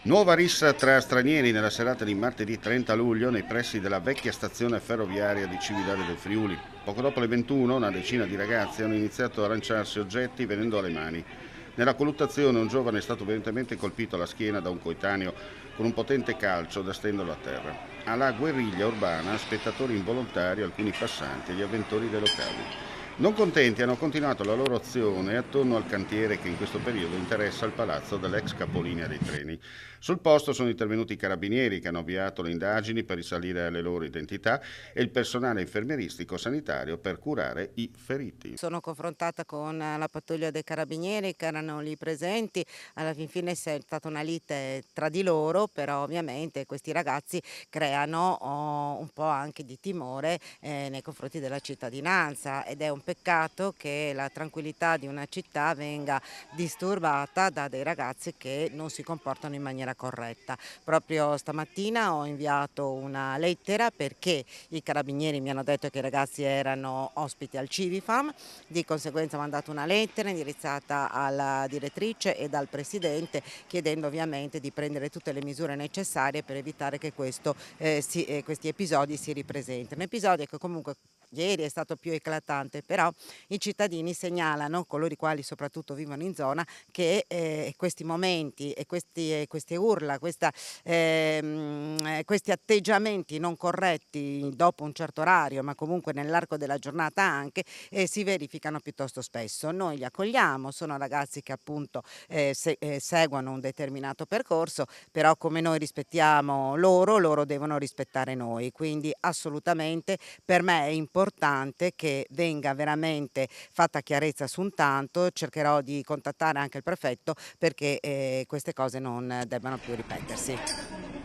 Nuova rissa tra stranieri nella serata di martedì 30 luglio nei pressi della vecchia stazione ferroviaria di Cividale del Friuli. Poco dopo le 21 una decina di ragazzi hanno iniziato a lanciarsi oggetti venendo alle mani. Nella colluttazione un giovane è stato violentemente colpito alla schiena da un coetaneo con un potente calcio da stenderlo a terra. Alla guerriglia urbana, spettatori involontari, alcuni passanti e gli avventori dei locali. Non contenti hanno continuato la loro azione attorno al cantiere che in questo periodo interessa il palazzo dell'ex capolinea dei treni. Sul posto sono intervenuti i carabinieri che hanno avviato le indagini per risalire alle loro identità e il personale infermieristico sanitario per curare i feriti. Sono confrontata con la pattuglia dei carabinieri che erano lì presenti, alla fin fine c'è stata una lite tra di loro, però ovviamente questi ragazzi creano un po' anche di timore nei confronti della cittadinanza ed è un peccato che la tranquillità di una città venga disturbata da dei ragazzi che non si comportano in maniera corretta. Proprio stamattina ho inviato una lettera perché i carabinieri mi hanno detto che i ragazzi erano ospiti al Civifam, di conseguenza ho mandato una lettera indirizzata alla direttrice e al presidente chiedendo ovviamente di prendere tutte le misure necessarie per evitare che questi episodi si ripresentino. Episodi che comunque ieri è stato più eclatante, però i cittadini segnalano, coloro i quali soprattutto vivono in zona, che questi momenti e queste urla, questi atteggiamenti non corretti dopo un certo orario, ma comunque nell'arco della giornata anche, si verificano piuttosto spesso. Noi li accogliamo, sono ragazzi che appunto seguono un determinato percorso, però come noi rispettiamo loro, loro devono rispettare noi. Quindi assolutamente per me è importante che venga veramente fatta chiarezza su un tanto, cercherò di contattare anche il prefetto perché queste cose non debbano più ripetersi.